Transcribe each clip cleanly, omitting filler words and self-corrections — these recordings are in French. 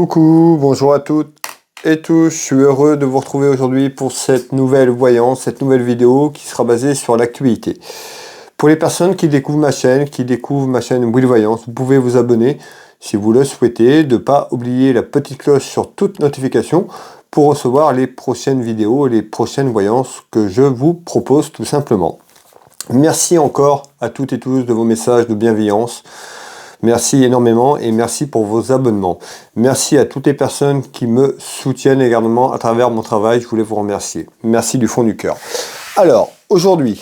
Coucou, bonjour à toutes et tous, je suis heureux de vous retrouver aujourd'hui pour cette nouvelle voyance, cette nouvelle vidéo qui sera basée sur l'actualité. Pour les personnes qui découvrent ma chaîne, Will Voyance, vous pouvez vous abonner si vous le souhaitez, de ne pas oublier la petite cloche sur toute notification pour recevoir les prochaines vidéos et les prochaines voyances que je vous propose tout simplement. Merci encore à toutes et tous de vos messages de bienveillance. Merci énormément et merci pour vos abonnements. Merci à toutes les personnes qui me soutiennent également à travers mon travail. Je voulais vous remercier. Merci du fond du cœur. Alors, aujourd'hui,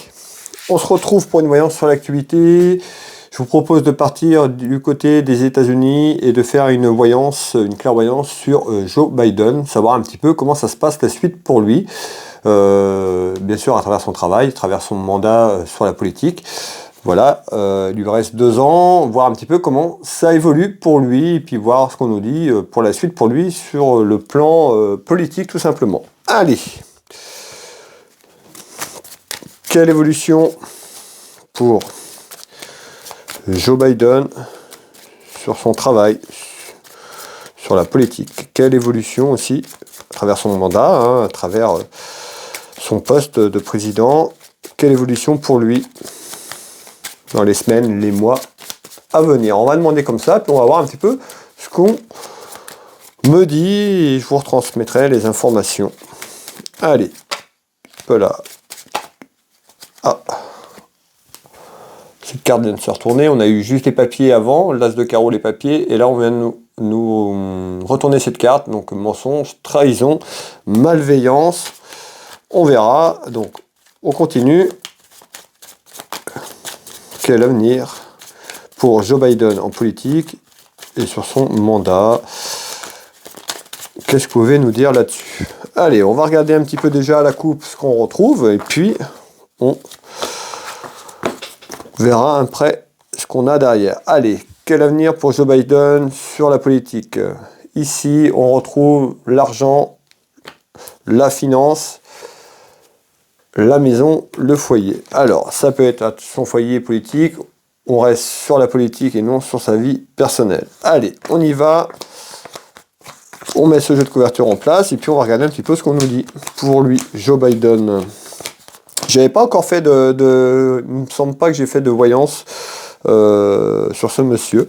on se retrouve pour une voyance sur l'actualité. Je vous propose de partir du côté des États-Unis et de faire une voyance, une clairvoyance sur Joe Biden, savoir un petit peu comment ça se passe la suite pour lui. Bien sûr, à travers son travail, à travers son mandat sur la politique. Voilà, il lui reste 2 ans, voir un petit peu comment ça évolue pour lui, et puis voir ce qu'on nous dit pour la suite pour lui sur le plan politique tout simplement. Allez, quelle évolution pour Joe Biden sur son travail, sur la politique. Quelle évolution aussi à travers son mandat, à travers son poste de président. Quelle évolution pour lui dans les semaines, les mois à venir. On va demander comme ça, puis on va voir un petit peu ce qu'on me dit et je vous retransmettrai les informations. Allez, voilà. Ah, cette carte vient de se retourner. On a eu juste les papiers avant, l'as de carreau, les papiers, et là on vient de nous retourner cette carte. Donc mensonge, trahison, malveillance. On verra. Donc on continue. Quel avenir pour Joe Biden en politique et sur son mandat? Qu'est-ce que vous pouvez nous dire là-dessus? Allez, on va regarder un petit peu déjà la coupe, ce qu'on retrouve, et puis on verra après ce qu'on a derrière. Allez, quel avenir pour Joe Biden sur la politique? Ici, on retrouve l'argent, la finance, la maison, le foyer. Alors, ça peut être son foyer politique. On reste sur la politique et non sur sa vie personnelle. Allez, on y va. On met ce jeu de couverture en place et puis on va regarder un petit peu ce qu'on nous dit pour lui, Joe Biden. J'avais pas encore fait il ne me semble pas que j'ai fait de voyance sur ce monsieur.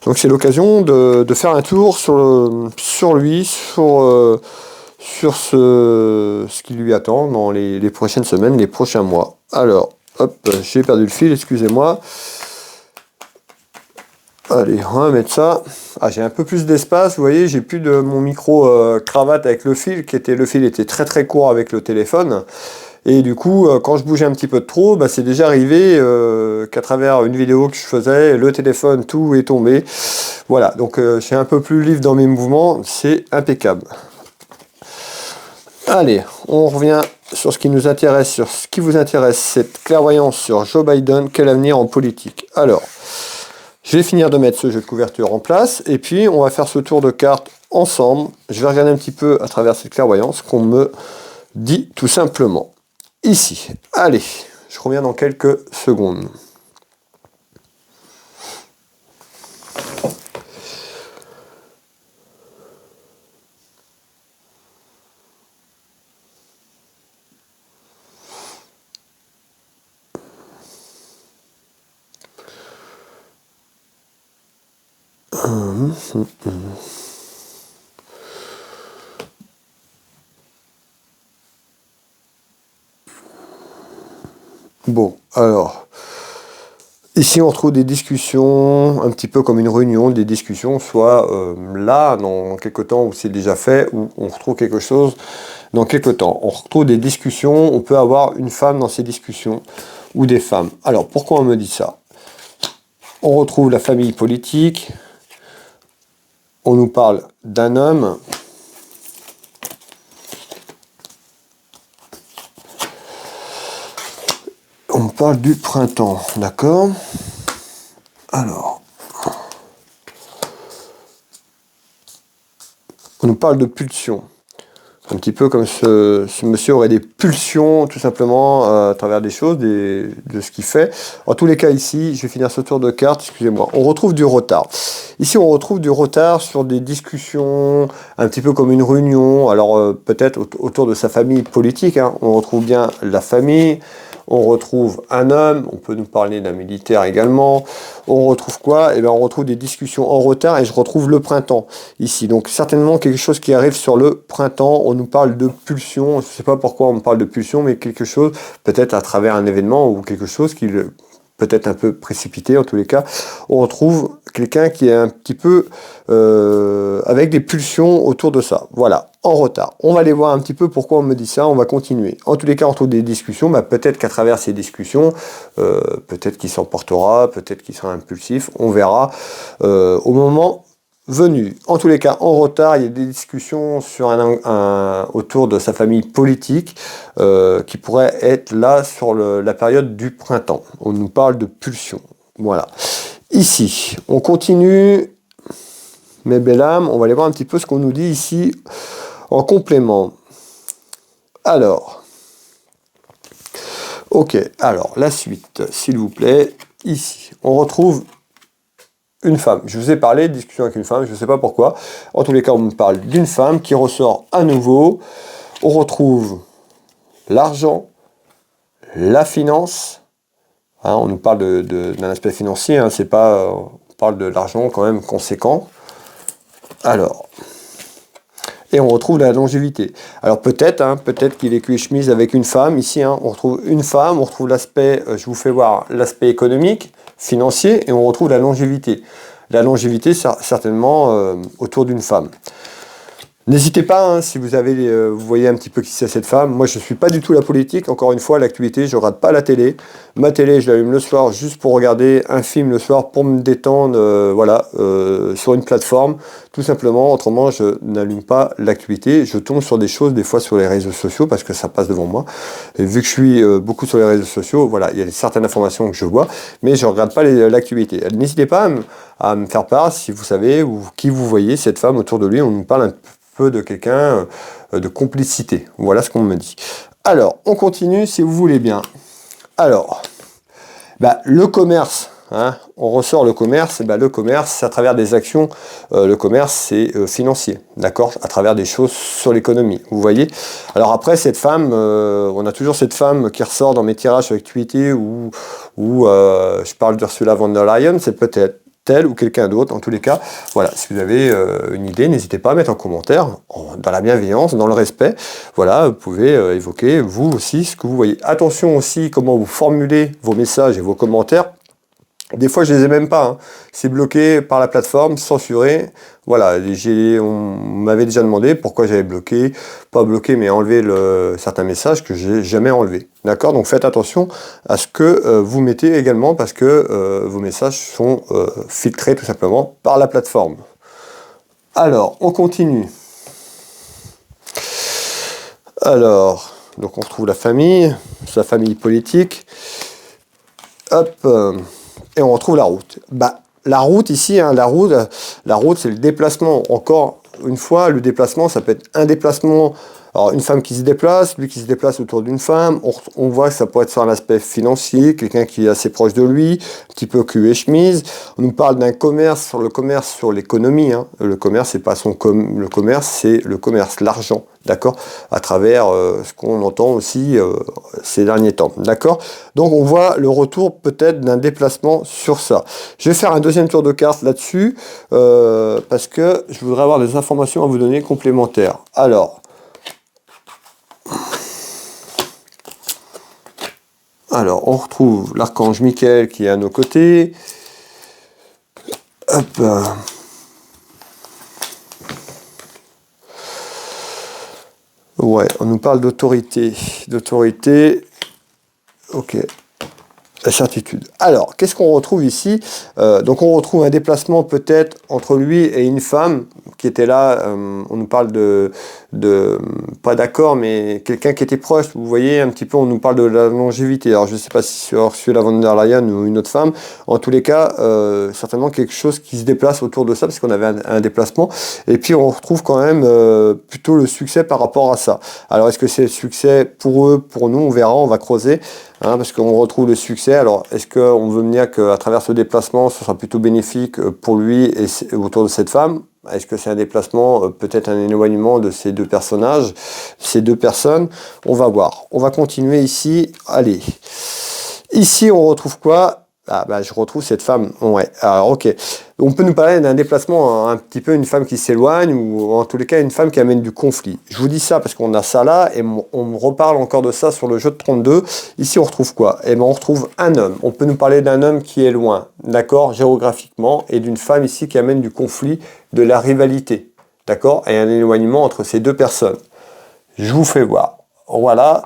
Donc c'est l'occasion de faire un tour sur lui, sur ce qui lui attend dans les prochaines semaines, les prochains mois. Alors, hop, j'ai perdu le fil, excusez-moi. Allez, on va mettre ça. Ah, j'ai un peu plus d'espace, vous voyez, j'ai plus de mon micro cravate avec le fil, le fil était très très court avec le téléphone. Et du coup, quand je bougeais un petit peu de trop, c'est déjà arrivé qu'à travers une vidéo que je faisais, le téléphone, tout est tombé. Voilà, donc je suis un peu plus libre dans mes mouvements, c'est impeccable. Allez, on revient sur ce qui nous intéresse, sur ce qui vous intéresse, cette clairvoyance sur Joe Biden, quel avenir en politique. Alors, je vais finir de mettre ce jeu de couverture en place, et puis on va faire ce tour de cartes ensemble. Je vais regarder un petit peu à travers cette clairvoyance qu'on me dit tout simplement. Ici, allez, je reviens dans quelques secondes. Bon, alors, ici on retrouve des discussions, un petit peu comme une réunion, des discussions, soit là, dans quelque temps où c'est déjà fait, ou on retrouve quelque chose dans quelque temps. On retrouve des discussions, on peut avoir une femme dans ces discussions, ou des femmes. Alors, pourquoi on me dit ça? On retrouve la famille politique, on nous parle d'un homme, on parle du printemps, d'accord? Alors, on nous parle de pulsion. Un petit peu comme ce monsieur aurait des pulsions, tout simplement, à travers des choses, de ce qu'il fait. En tous les cas, ici, je vais finir ce tour de carte, excusez-moi. On retrouve du retard. Ici, on retrouve du retard sur des discussions, un petit peu comme une réunion. Alors, peut-être autour de sa famille politique, hein. On retrouve bien la famille. On retrouve un homme, on peut nous parler d'un militaire également. On retrouve quoi? Eh bien, on retrouve des discussions en retard et je retrouve le printemps ici. Donc, certainement quelque chose qui arrive sur le printemps. On nous parle de pulsion. Je ne sais pas pourquoi on me parle de pulsion, mais quelque chose, peut-être à travers un événement ou quelque chose qui peut-être un peu précipité en tous les cas. On retrouve quelqu'un qui est un petit peu avec des pulsions autour de ça. Voilà. En retard. On va aller voir un petit peu pourquoi on me dit ça, on va continuer. En tous les cas, on trouve des discussions, bah, peut-être qu'à travers ces discussions, peut-être qu'il s'emportera, peut-être qu'il sera impulsif, on verra au moment venu. En tous les cas, en retard, il y a des discussions sur autour de sa famille politique qui pourrait être là sur la période du printemps. On nous parle de pulsion. Voilà. Ici, on continue, mes belles âmes, on va aller voir un petit peu ce qu'on nous dit ici en complément. Alors, ok, alors la suite, s'il vous plaît, ici, on retrouve une femme. Je vous ai parlé de discussion avec une femme, je ne sais pas pourquoi. En tous les cas, on me parle d'une femme qui ressort à nouveau. On retrouve l'argent, la finance. Hein, on nous parle d'un aspect financier, hein, c'est pas, on parle de l'argent quand même conséquent. Alors, et on retrouve la longévité. Alors peut-être, hein, peut-être qu'il est cul et chemise avec une femme. Ici, hein, on retrouve une femme, on retrouve l'aspect, je vous fais voir l'aspect économique, financier, et on retrouve la longévité. La longévité, certainement, autour d'une femme. N'hésitez pas, hein, si vous voyez un petit peu qui c'est cette femme. Moi, je ne suis pas du tout la politique. Encore une fois, l'actualité, je ne regarde pas la télé. Ma télé, je l'allume le soir juste pour regarder un film le soir, pour me détendre, voilà, sur une plateforme. Tout simplement, autrement, je n'allume pas l'actualité. Je tombe sur des choses, des fois sur les réseaux sociaux, parce que ça passe devant moi. Et vu que je suis beaucoup sur les réseaux sociaux, voilà, il y a certaines informations que je vois, mais je ne regarde pas l'actualité. N'hésitez pas à me faire part, si vous savez, ou qui vous voyez, cette femme autour de lui. On nous parle un peu de quelqu'un de complicité. Voilà ce qu'on me dit. Alors, on continue si vous voulez bien. Alors, bah, le commerce, hein, on ressort le commerce, et bah, le commerce, c'est à travers des actions, le commerce, c'est financier, d'accord, à travers des choses sur l'économie, vous voyez. Alors après, cette femme, on a toujours cette femme qui ressort dans mes tirages sur l'actualité où je parle d'Ursula von der Leyen, c'est peut-être tel ou quelqu'un d'autre, en tous les cas. Voilà, si vous avez une idée, n'hésitez pas à mettre en commentaire, dans la bienveillance, dans le respect. Voilà, vous pouvez évoquer, vous aussi, ce que vous voyez. Attention aussi, comment vous formulez vos messages et vos commentaires. Des fois, je les ai même pas. Hein. C'est bloqué par la plateforme, censuré. Voilà, on m'avait déjà demandé pourquoi j'avais bloqué, pas bloqué, mais enlevé certains messages que j'ai jamais enlevés. D'accord? Donc faites attention à ce que vous mettez également parce que vos messages sont filtrés tout simplement par la plateforme. Alors, on continue. Alors, donc on retrouve la famille, sa famille politique. Hop. Et on retrouve la route. Bah, la route ici, hein, la route c'est le déplacement. Encore une fois, le déplacement, ça peut être un déplacement. Alors une femme qui se déplace, lui qui se déplace autour d'une femme, on voit que ça peut être sur un aspect financier, quelqu'un qui est assez proche de lui, un petit peu cul et chemise. On nous parle d'un commerce, sur l'économie. Hein. Le commerce, c'est pas le commerce, c'est le commerce, l'argent, d'accord, à travers ce qu'on entend aussi ces derniers temps, d'accord. Donc on voit le retour peut-être d'un déplacement sur ça. Je vais faire un deuxième tour de carte là-dessus parce que je voudrais avoir des informations à vous donner complémentaires. Alors, on retrouve l'archange Michael qui est à nos côtés. Hop. Ouais, on nous parle d'autorité. D'autorité. Ok. certitude. Alors, qu'est-ce qu'on retrouve ici? Donc on retrouve un déplacement peut-être entre lui et une femme qui était là. On nous parle pas d'accord, mais quelqu'un qui était proche. Vous voyez un petit peu, on nous parle de la longévité. Alors je ne sais pas si sur Ursula von der Leyen ou une autre femme. En tous les cas, certainement quelque chose qui se déplace autour de ça, parce qu'on avait un déplacement. Et puis on retrouve quand même plutôt le succès par rapport à ça. Alors est-ce que c'est le succès pour eux, pour nous? On verra, on va creuser. Parce qu'on retrouve le succès. Alors, est-ce qu'on veut me dire qu'à travers ce déplacement, ce sera plutôt bénéfique pour lui et autour de cette femme? Est-ce que c'est un déplacement, peut-être un éloignement de ces deux personnages, ces deux personnes? On va voir. On va continuer ici. Allez. Ici, on retrouve quoi? Ah bah je retrouve cette femme. Ouais. Alors ok. On peut nous parler d'un déplacement, un petit peu une femme qui s'éloigne ou en tous les cas une femme qui amène du conflit. Je vous dis ça parce qu'on a ça là et on me reparle encore de ça sur le jeu de 32. Ici on retrouve quoi? Eh ben on retrouve un homme. On peut nous parler d'un homme qui est loin, d'accord, géographiquement, et d'une femme ici qui amène du conflit, de la rivalité, d'accord, et un éloignement entre ces deux personnes. Je vous fais voir. Voilà.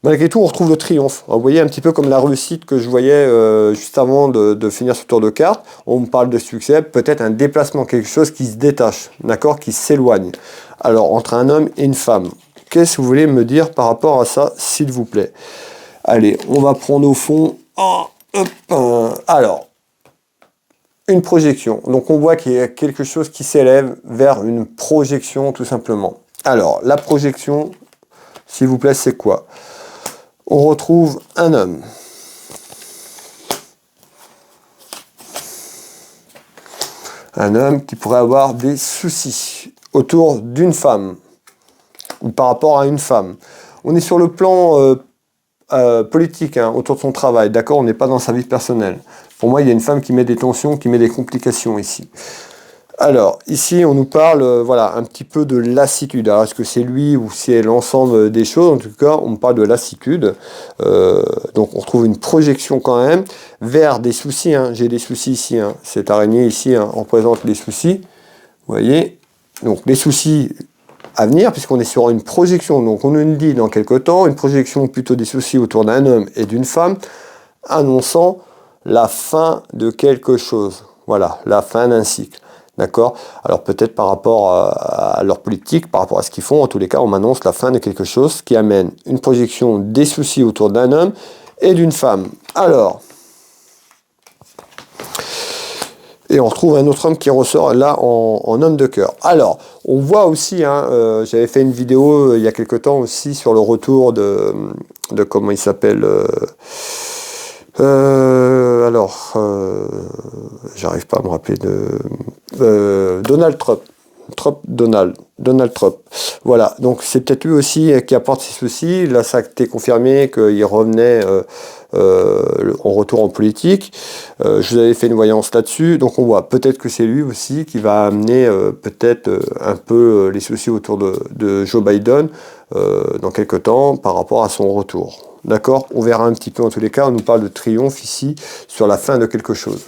Malgré tout, on retrouve le triomphe. Vous voyez un petit peu comme la réussite que je voyais juste avant de finir ce tour de carte. On me parle de succès, peut-être un déplacement, quelque chose qui se détache, d'accord, qui s'éloigne. Alors, entre un homme et une femme, qu'est-ce que vous voulez me dire par rapport à ça, s'il vous plaît? Allez, on va prendre au fond. Alors, une projection. Donc, on voit qu'il y a quelque chose qui s'élève vers une projection, tout simplement. Alors, la projection, s'il vous plaît, c'est quoi? On retrouve un homme. Un homme qui pourrait avoir des soucis autour d'une femme ou par rapport à une femme. On est sur le plan politique, autour de son travail, d'accord? On n'est pas dans sa vie personnelle. Pour moi, il y a une femme qui met des tensions, qui met des complications ici. Alors, ici, on nous parle, voilà, un petit peu de lassitude. Alors, est-ce que c'est lui ou c'est l'ensemble des choses? En tout cas, on me parle de lassitude. Donc, on retrouve une projection quand même vers des soucis. J'ai des soucis ici. Cette araignée ici représente les soucis. Vous voyez? Donc, les soucis à venir, puisqu'on est sur une projection. Donc, on nous dit dans quelque temps, une projection plutôt des soucis autour d'un homme et d'une femme, annonçant la fin de quelque chose. Voilà, la fin d'un cycle. D'accord? Alors peut-être par rapport à leur politique, par rapport à ce qu'ils font, en tous les cas, on m'annonce la fin de quelque chose qui amène une projection des soucis autour d'un homme et d'une femme. Alors, et on retrouve un autre homme qui ressort là en homme de cœur. Alors, on voit aussi, j'avais fait une vidéo il y a quelque temps aussi sur le retour de comment il s'appelle j'arrive pas à me rappeler de Donald Trump. Donald Trump. Voilà, donc c'est peut-être lui aussi qui apporte ses soucis. Là, ça a été confirmé qu'il revenait en retour en politique. Je vous avais fait une voyance là-dessus, donc on voit peut-être que c'est lui aussi qui va amener peut-être un peu les soucis autour de Joe Biden dans quelques temps par rapport à son retour. D'accord? On verra un petit peu en tous les cas, on nous parle de triomphe ici sur la fin de quelque chose.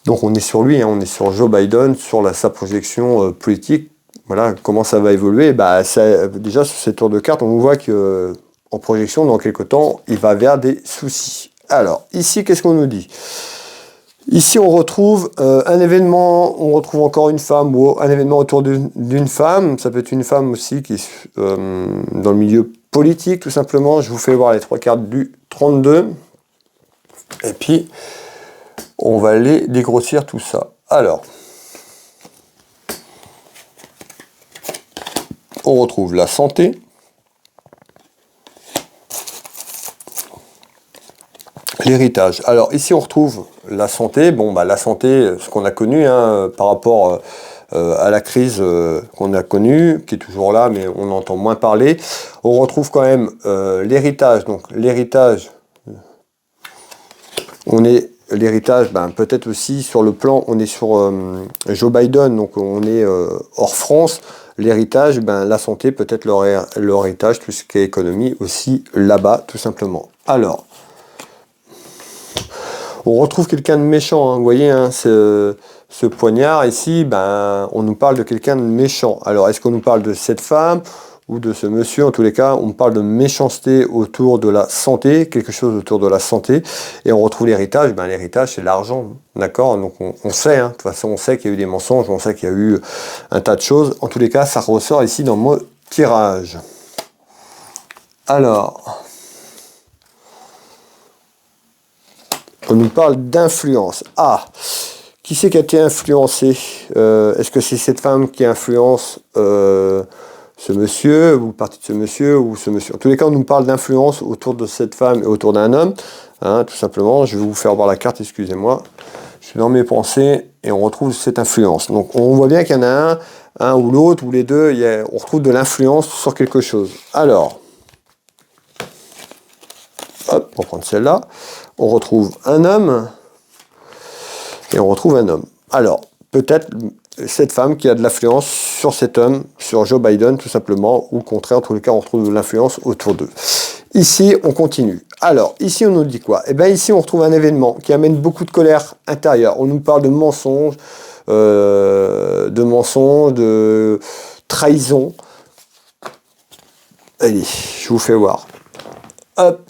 Donc on est sur lui, on est sur Joe Biden, sur sa projection politique. Voilà, comment ça va évoluer. Déjà sur ces tours de cartes, on voit que en projection, dans quelques temps, il va vers des soucis. Alors, ici, qu'est-ce qu'on nous dit? Ici, on retrouve un événement, on retrouve encore une femme ou un événement autour d'une femme. Ça peut être une femme aussi qui est dans le milieu politique, tout simplement. Je vous fais voir les trois cartes du 32. Et puis, on va aller dégrossir tout ça. Alors, on retrouve la santé. L'héritage. Alors ici on retrouve la santé. Bon la santé, ce qu'on a connu par rapport à la crise qu'on a connue, qui est toujours là, mais on entend moins parler. On retrouve quand même l'héritage. Donc l'héritage, l'héritage, peut-être aussi sur le plan, on est sur Joe Biden, donc on est hors France. L'héritage, la santé, peut-être leur héritage, tout ce qui est économie aussi là-bas, tout simplement. Alors, on retrouve quelqu'un de méchant, vous voyez, ce poignard ici, on nous parle de quelqu'un de méchant. Alors, est-ce qu'on nous parle de cette femme ou de ce monsieur. En tous les cas, on parle de méchanceté autour de la santé, quelque chose autour de la santé. Et on retrouve l'héritage. Ben, l'héritage, c'est l'argent. D'accord? Donc on sait, hein, de toute façon, on sait qu'il y a eu des mensonges, on sait qu'il y a eu un tas de choses. En tous les cas, ça ressort ici dans mon tirage. Alors, on nous parle d'influence. Ah, qui c'est qui a été influencé? Est-ce que c'est cette femme qui influence ce monsieur, ou partie de ce monsieur, ou ce monsieur? En tous les cas, on nous parle d'influence autour de cette femme et autour d'un homme. Hein, tout simplement, je vais vous faire voir la carte, excusez-moi. Je suis dans mes pensées et on retrouve cette influence. Donc on voit bien qu'il y en a un ou l'autre, ou les deux, on retrouve de l'influence sur quelque chose. Alors, hop, on va prendre celle-là. On retrouve un homme et on retrouve un homme. Alors, peut-être cette femme qui a de l'influence sur cet homme, sur Joe Biden tout simplement, ou au contraire, en tous les cas, on retrouve de l'influence autour d'eux. Ici, on continue. Alors, ici, on nous dit quoi? Eh bien, ici, on retrouve un événement qui amène beaucoup de colère intérieure. On nous parle de mensonges, de trahison. Allez, je vous fais voir. Hop.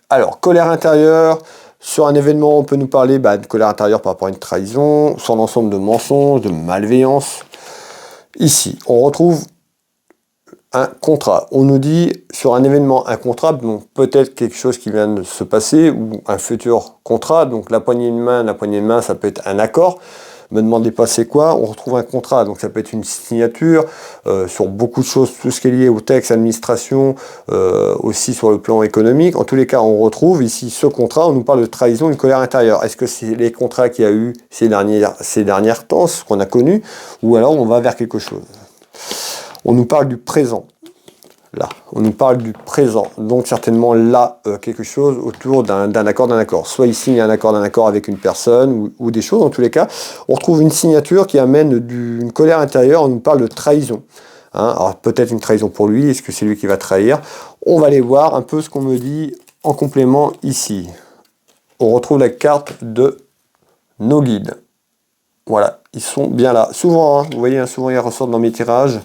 Alors, colère intérieure. Sur un événement, on peut nous parler de colère intérieure par rapport à une trahison, sur l'ensemble de mensonges, de malveillance. Ici, on retrouve un contrat. On nous dit sur un événement, un contrat, donc peut-être quelque chose qui vient de se passer ou un futur contrat. Donc la poignée de main, ça peut être un accord. Me demandez pas c'est quoi, on retrouve un contrat, donc ça peut être une signature sur beaucoup de choses, tout ce qui est lié au texte, administration, aussi sur le plan économique. En tous les cas, on retrouve ici ce contrat, on nous parle de trahison, une colère intérieure. Est-ce que c'est les contrats qu'il y a eu ces dernières temps, ce qu'on a connu, ou alors on va vers quelque chose? On nous parle du présent. Là, on nous parle du présent, donc certainement là, quelque chose autour d'un accord. Soit ici, il y a un accord avec une personne ou des choses. En tous les cas, on retrouve une signature qui amène une colère intérieure. On nous parle de trahison. Hein, alors peut-être une trahison pour lui. Est-ce que c'est lui qui va trahir? On va aller voir un peu ce qu'on me dit en complément ici. On retrouve la carte de nos guides. Voilà, ils sont bien là. Souvent, hein, vous voyez, hein, souvent ils ressortent dans mes tirages.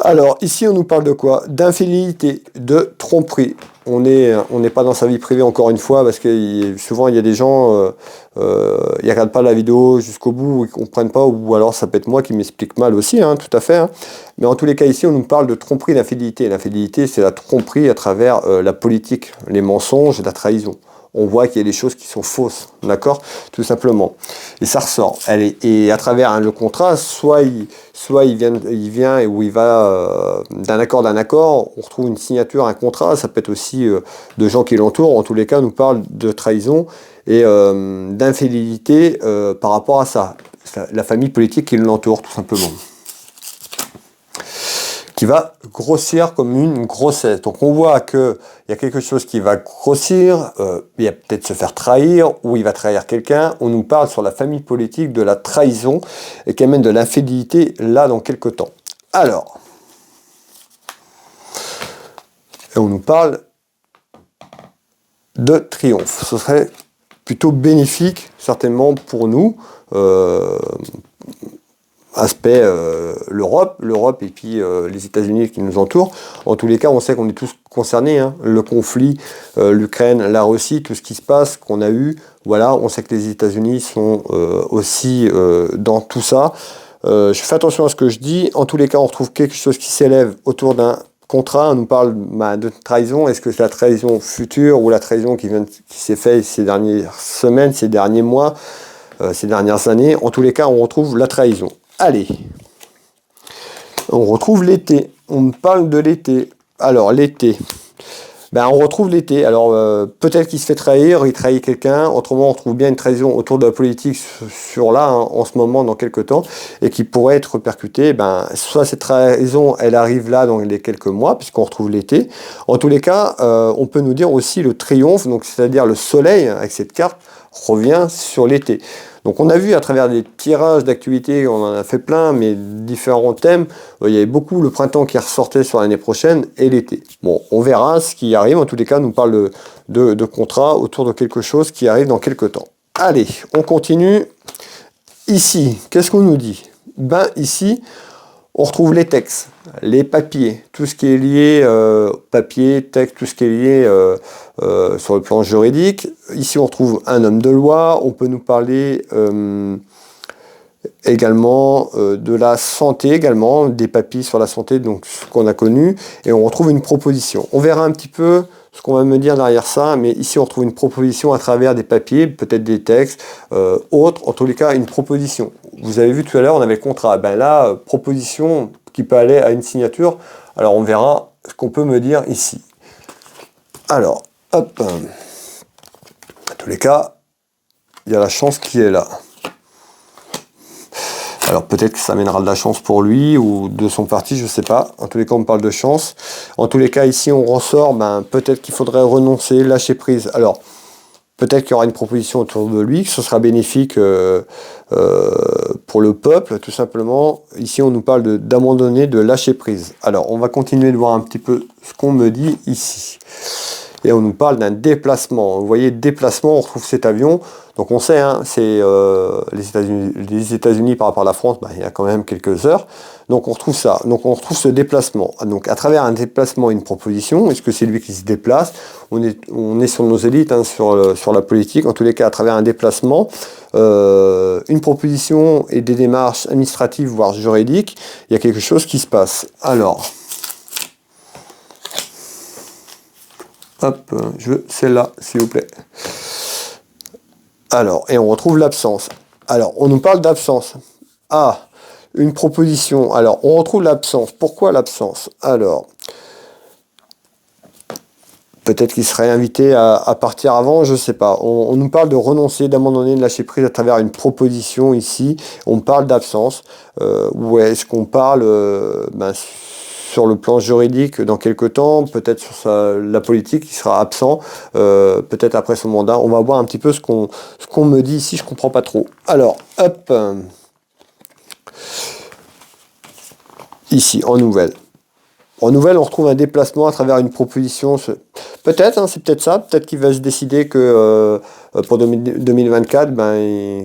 Alors, ici, on nous parle de quoi? D'infidélité, de tromperie. On n'est pas dans sa vie privée, encore une fois, parce que souvent, il y a des gens, ils ne regardent pas la vidéo jusqu'au bout, ils ne comprennent pas, ou alors ça peut être moi qui m'explique mal aussi, hein, tout à fait. Hein. Mais en tous les cas, ici, on nous parle de tromperie, d'infidélité. L'infidélité, c'est la tromperie à travers la politique, les mensonges et la trahison. On voit qu'il y a des choses qui sont fausses, d'accord? Tout simplement. Et ça ressort. Et à travers le contrat, soit il vient et où il va d'un accord, on retrouve une signature, un contrat, ça peut être aussi de gens qui l'entourent, en tous les cas, on nous parle de trahison et d'infidélité par rapport à ça. La famille politique qui l'entoure, tout simplement. Qui va grossir comme une grossesse. Donc on voit qu'il y a quelque chose qui va grossir, il va peut-être se faire trahir, ou il va trahir quelqu'un. On nous parle sur la famille politique de la trahison, et qui amène de l'infidélité là dans quelques temps. Alors, et on nous parle de triomphe. Ce serait plutôt bénéfique, certainement pour nous, aspect l'Europe et puis les États-Unis qui nous entourent. En tous les cas, on sait qu'on est tous concernés. Hein. Le conflit, l'Ukraine, la Russie, tout ce qui se passe, qu'on a eu. Voilà, on sait que les États-Unis sont aussi dans tout ça. Je fais attention à ce que je dis. En tous les cas, on retrouve quelque chose qui s'élève autour d'un contrat. On nous parle de trahison. Est-ce que c'est la trahison future ou la trahison qui s'est faite ces dernières semaines, ces derniers mois, ces dernières années? En tous les cas, on retrouve la trahison. Allez, on retrouve l'été, on me parle de l'été. Alors l'été, on retrouve l'été. Alors peut-être qu'il se fait trahir, il trahit quelqu'un. Autrement, on retrouve bien une trahison autour de la politique sur là, hein, en ce moment, dans quelques temps, et qui pourrait être répercutée. Soit cette trahison, elle arrive là dans les quelques mois, puisqu'on retrouve l'été. En tous les cas, on peut nous dire aussi le triomphe, donc c'est-à-dire le soleil, avec cette carte, revient sur l'été. Donc on a vu à travers des tirages d'actualités, on en a fait plein, mais différents thèmes, il y avait beaucoup le printemps qui ressortait sur l'année prochaine et l'été. Bon, on verra ce qui arrive, en tous les cas, on nous parle de contrat autour de quelque chose qui arrive dans quelques temps. Allez, on continue. Ici, qu'est-ce qu'on nous dit? Ici, On retrouve les textes, les papiers, tout ce qui est lié papier, texte, tout ce qui est lié sur le plan juridique. Ici, on retrouve un homme de loi. On peut nous parler également de la santé, également des papiers sur la santé, donc ce qu'on a connu. Et on retrouve une proposition. On verra un petit peu ce qu'on va me dire derrière ça, mais ici on retrouve une proposition à travers des papiers, peut-être des textes, autres, en tous les cas une proposition. Vous avez vu tout à l'heure, on avait le contrat. Ben là, proposition qui peut aller à une signature. Alors on verra ce qu'on peut me dire ici. Alors, hop. En tous les cas, il y a la chance qui est là. Alors peut-être que ça amènera de la chance pour lui ou de son parti, je ne sais pas. En tous les cas, on parle de chance. En tous les cas, ici, on ressort, peut-être qu'il faudrait renoncer, lâcher prise. Alors, peut-être qu'il y aura une proposition autour de lui, que ce sera bénéfique pour le peuple, tout simplement. Ici, on nous parle d'abandonner, de lâcher prise. Alors, on va continuer de voir un petit peu ce qu'on me dit ici. Et on nous parle d'un déplacement. Vous voyez, déplacement, on retrouve cet avion. Donc on sait, hein, c'est les États-Unis par rapport à la France, il y a quand même quelques heures. Donc on retrouve ça. Donc on retrouve ce déplacement. Donc à travers un déplacement, une proposition. Est-ce que c'est lui qui se déplace? On est sur nos élites, hein, sur la politique. En tous les cas, à travers un déplacement, une proposition et des démarches administratives, voire juridiques, il y a quelque chose qui se passe. Alors, hop, je veux celle-là, s'il vous plaît. Alors, et on retrouve l'absence. Alors, on nous parle d'absence. Ah, une proposition. Alors, on retrouve l'absence. Pourquoi l'absence? Alors, peut-être qu'il serait invité à partir avant, je ne sais pas. On nous parle de renoncer, d'abandonner, de lâcher prise à travers une proposition ici. On parle d'absence. Ou est-ce qu'on parle sur le plan juridique dans quelques temps, peut-être sur la politique, il sera absent, peut-être après son mandat. On va voir un petit peu ce qu'on me dit ici, je ne comprends pas trop. Alors, hop, ici, en nouvelle. En nouvelle, on retrouve un déplacement à travers une proposition. Peut-être, hein, c'est peut-être ça. Peut-être qu'il va se décider que pour 2024,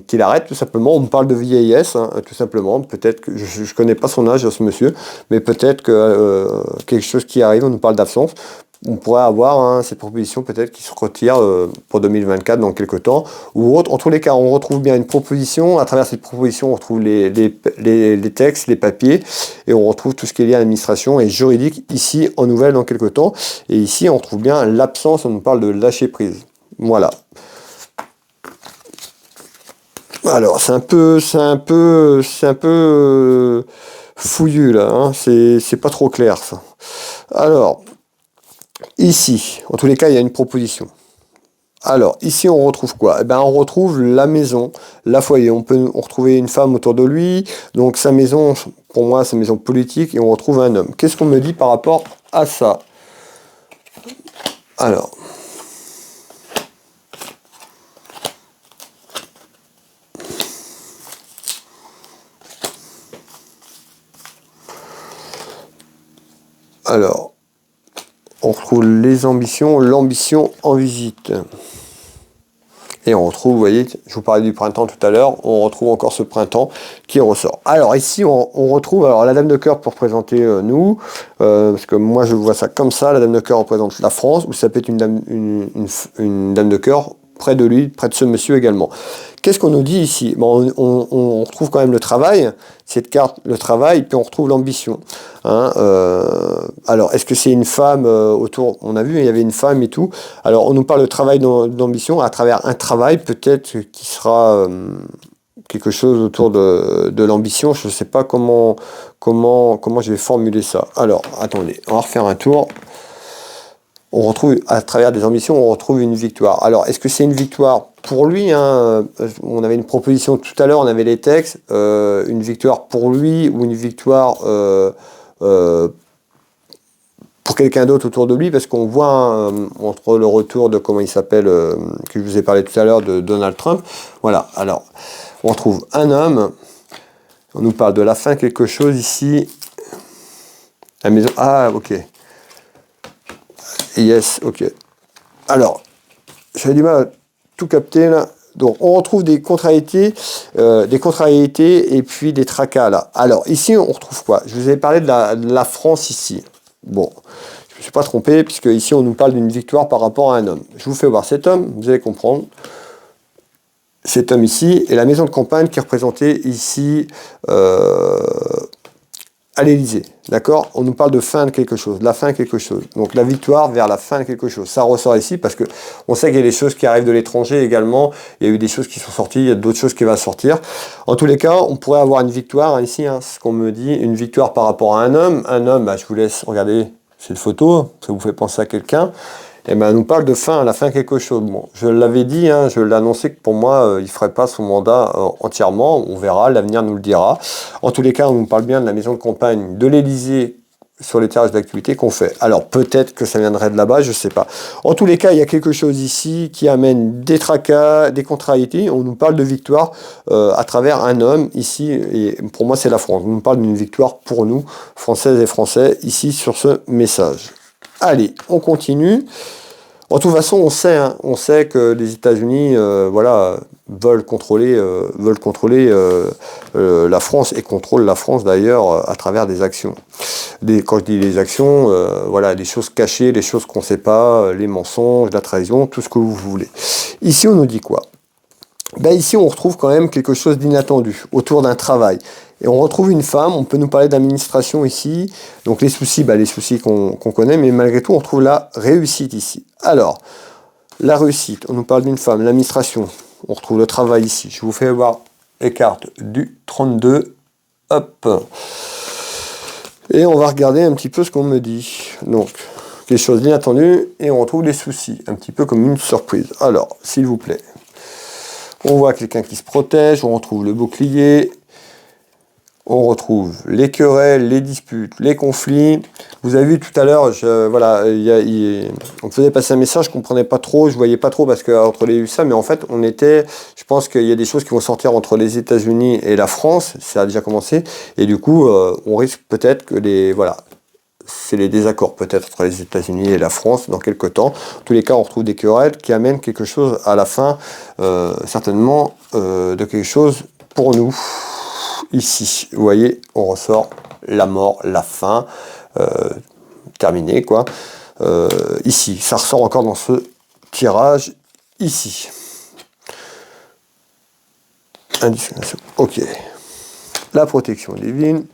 qu'il arrête tout simplement. On me parle de vieillesse, hein, tout simplement. Peut-être que je ne connais pas son âge, ce monsieur, mais peut-être que quelque chose qui arrive, on nous parle d'absence. On pourrait avoir cette proposition peut-être qui se retire pour 2024 dans quelques temps ou autre. En tous les cas, on retrouve bien une proposition. À travers cette proposition, on retrouve les textes, les papiers et on retrouve tout ce qui est lié à l'administration et juridique ici en nouvelle dans quelques temps. Et ici, on trouve bien l'absence. On nous parle de lâcher prise. Voilà. Alors, c'est un peu fouillu là. Hein. C'est pas trop clair ça. Alors. Ici, en tous les cas, il y a une proposition. Alors, ici, on retrouve quoi? On retrouve la maison, la foyer. On peut retrouver une femme autour de lui. Donc, sa maison, pour moi, sa maison politique. Et on retrouve un homme. Qu'est-ce qu'on me dit par rapport à ça? Alors. On retrouve les ambitions, l'ambition en visite. Et on retrouve, vous voyez, je vous parlais du printemps tout à l'heure, on retrouve encore ce printemps qui ressort. Alors ici, on retrouve la dame de cœur pour représenter nous, parce que moi je vois ça comme ça, la dame de cœur représente la France, ou ça peut être une dame de cœur près de lui, près de ce monsieur également. Qu'est-ce qu'on nous dit ici? On retrouve quand même le travail, cette carte, le travail, puis on retrouve l'ambition. Hein, alors, est-ce que c'est une femme autour? On a vu, il y avait une femme et tout. Alors, on nous parle de travail d'ambition à travers un travail, peut-être qui sera quelque chose autour de l'ambition. Je ne sais pas comment je vais formuler ça. Alors, attendez, on va refaire un tour. On retrouve, à travers des ambitions, on retrouve une victoire. Alors, est-ce que c'est une victoire pour lui, hein? On avait une proposition tout à l'heure, on avait les textes. Une victoire pour lui ou une victoire pour quelqu'un d'autre autour de lui, parce qu'on voit entre le retour de, comment il s'appelle, que je vous ai parlé tout à l'heure, de Donald Trump. Voilà, alors, on retrouve un homme. On nous parle de la fin, quelque chose ici. La maison, ah, ok. Yes, ok. Alors, j'avais du mal à tout capter là. Donc on retrouve des contrariétés et puis des tracas là. Alors ici on retrouve quoi? Je vous avais parlé de la France ici. Bon, je ne me suis pas trompé puisque ici on nous parle d'une victoire par rapport à un homme. Je vous fais voir cet homme, vous allez comprendre. Cet homme ici et la maison de campagne qui est représentée ici à l'Élysée, d'accord? On nous parle de fin de quelque chose, de la fin de quelque chose. Donc la victoire vers la fin de quelque chose. Ça ressort ici parce que on sait qu'il y a des choses qui arrivent de l'étranger également. Il y a eu des choses qui sont sorties, il y a d'autres choses qui vont sortir. En tous les cas, on pourrait avoir une victoire hein, ici, ce qu'on me dit, une victoire par rapport à un homme. Un homme, bah, je vous laisse regarder cette photo, ça vous fait penser à quelqu'un. Et ben, on nous parle de fin, à la fin de quelque chose. Bon, je l'avais dit, hein, je l'ai annoncé que pour moi, il ne ferait pas son mandat entièrement. On verra, l'avenir nous le dira. En tous les cas, on nous parle bien de la maison de campagne de l'Élysée sur les tirages d'activité qu'on fait. Alors, peut-être que ça viendrait de là-bas, je ne sais pas. En tous les cas, il y a quelque chose ici qui amène des tracas, des contrariétés. On nous parle de victoire à travers un homme ici. Et pour moi, c'est la France. On nous parle d'une victoire pour nous, Françaises et Français, ici sur ce message. Allez, on continue. De toute façon, on sait que les États-Unis, voilà, veulent contrôler la France et contrôlent la France d'ailleurs à travers des actions. Quand je dis les actions, voilà, des choses cachées, des choses qu'on ne sait pas, les mensonges, la trahison, tout ce que vous voulez. Ici, on nous dit quoi? Ben ici, on retrouve quand même quelque chose d'inattendu autour d'un travail. Et on retrouve une femme, on peut nous parler d'administration ici, donc les soucis qu'on connaît, mais malgré tout, on retrouve la réussite ici. Alors, la réussite, on nous parle d'une femme, l'administration, on retrouve le travail ici. Je vous fais voir les cartes du 32, hop. Et on va regarder un petit peu ce qu'on me dit. Donc, quelque chose d'inattendu, et on retrouve les soucis, un petit peu comme une surprise. Alors, s'il vous plaît, on voit quelqu'un qui se protège, on retrouve le bouclier, on retrouve les querelles, les disputes, les conflits. Vous avez vu tout à l'heure, voilà, on me faisait passer un message, je ne comprenais pas trop, je ne voyais pas trop parce que entre les USA, mais en fait, je pense qu'il y a des choses qui vont sortir entre les États-Unis et la France, ça a déjà commencé, et du coup, on risque peut-être que voilà, c'est les désaccords peut-être entre les États-Unis et la France dans quelques temps. En tous les cas, on retrouve des querelles qui amènent quelque chose à la fin, certainement de quelque chose pour nous. Ici, vous voyez, on ressort la mort, la fin, terminé quoi. Ici, ça ressort encore dans ce tirage, ici. Indiscrimination, ok. La protection divine.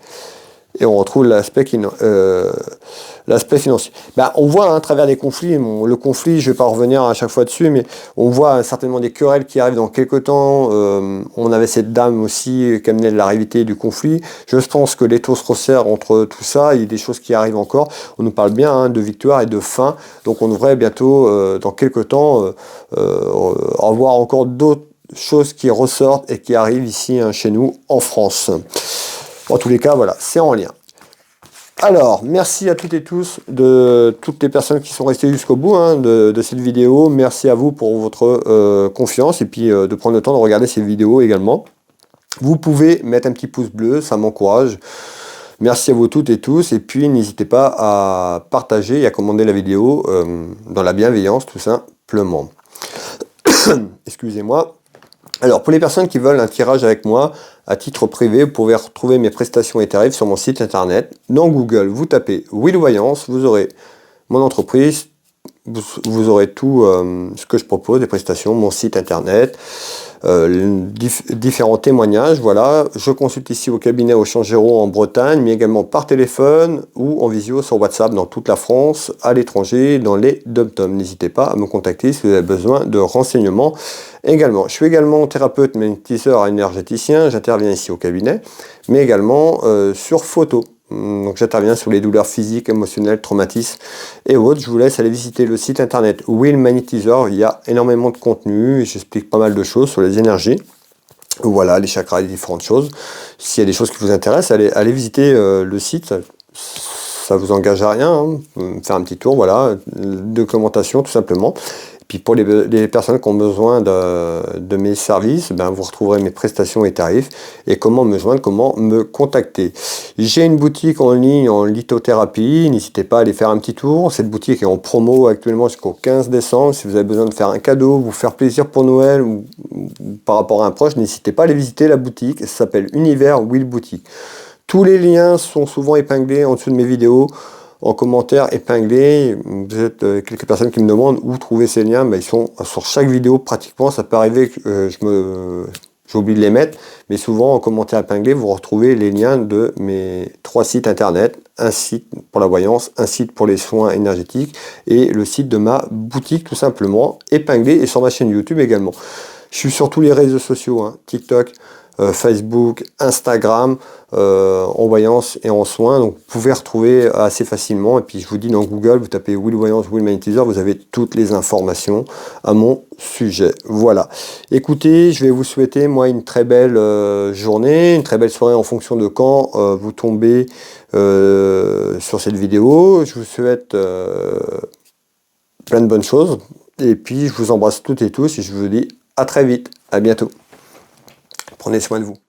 Et on retrouve l'aspect financier. Ben, on voit à travers des conflits, le conflit, je ne vais pas revenir à chaque fois dessus, mais on voit certainement des querelles qui arrivent dans quelques temps. On avait cette dame aussi qui amenait de la réalité du conflit. Je pense que les taux se resserrent entre tout ça, il y a des choses qui arrivent encore. On nous parle bien de victoire et de fin, donc on devrait bientôt, dans quelques temps, avoir encore d'autres choses qui ressortent et qui arrivent ici chez nous en France. En tous les cas, voilà, c'est en lien. Alors, merci à toutes et tous, de toutes les personnes qui sont restées jusqu'au bout de cette vidéo. Merci à vous pour votre confiance et puis de prendre le temps de regarder ces vidéos également. Vous pouvez mettre un petit pouce bleu, ça m'encourage. Merci à vous toutes et tous. Et puis, n'hésitez pas à partager et à commander la vidéo dans la bienveillance, tout simplement. Excusez-moi. Alors, pour les personnes qui veulent un tirage avec moi, à titre privé, vous pouvez retrouver mes prestations et tarifs sur mon site internet. Dans Google, vous tapez Will Voyance, vous aurez mon entreprise, vous aurez tout ce que je propose, des prestations, mon site internet, différents témoignages. Voilà, je consulte ici au cabinet au Changero en Bretagne, mais également par téléphone ou en visio sur WhatsApp dans toute la France, à l'étranger, dans les dom-toms. N'hésitez pas à me contacter si vous avez besoin de renseignements. Également, je suis également thérapeute magnétiseur énergéticien, j'interviens ici au cabinet, mais également sur photo. Donc j'interviens sur les douleurs physiques, émotionnelles, traumatismes et autres. Je vous laisse aller visiter le site internet Will Magnétiseur. Il y a énormément de contenu, j'explique pas mal de choses sur les énergies. Voilà, les chakras, les différentes choses. S'il y a des choses qui vous intéressent, allez visiter le site. Ça vous engage à rien, faire un petit tour, voilà, documentation tout simplement. Puis pour les personnes qui ont besoin de mes services, ben vous retrouverez mes prestations et tarifs et comment me joindre, comment me contacter. J'ai une boutique en ligne en lithothérapie, n'hésitez pas à aller faire un petit tour. Cette boutique est en promo actuellement jusqu'au 15 décembre. Si vous avez besoin de faire un cadeau, vous faire plaisir pour Noël ou par rapport à un proche, n'hésitez pas à aller visiter la boutique. Ça s'appelle Univers Will Boutique. Tous les liens sont souvent épinglés en dessous de mes vidéos. En commentaire épinglé, vous êtes quelques personnes qui me demandent où trouver ces liens, ben, ils sont sur chaque vidéo pratiquement. Ça peut arriver que j'oublie de les mettre, mais souvent en commentaire épinglé, vous retrouvez les liens de mes 3 sites internet, un site pour la voyance, un site pour les soins énergétiques et le site de ma boutique tout simplement, épinglé, et sur ma chaîne YouTube également. Je suis sur tous les réseaux sociaux, hein, TikTok, Facebook, Instagram, en voyance et en soins, donc vous pouvez retrouver assez facilement. Et puis je vous dis, dans Google, vous tapez Will Voyance, Will Magnétiseur, vous avez toutes les informations à mon sujet. Voilà, écoutez, je vais vous souhaiter moi une très belle journée, une très belle soirée en fonction de quand vous tombez sur cette vidéo. Je vous souhaite plein de bonnes choses et puis je vous embrasse toutes et tous et je vous dis à très vite, à bientôt. Prenez soin de vous.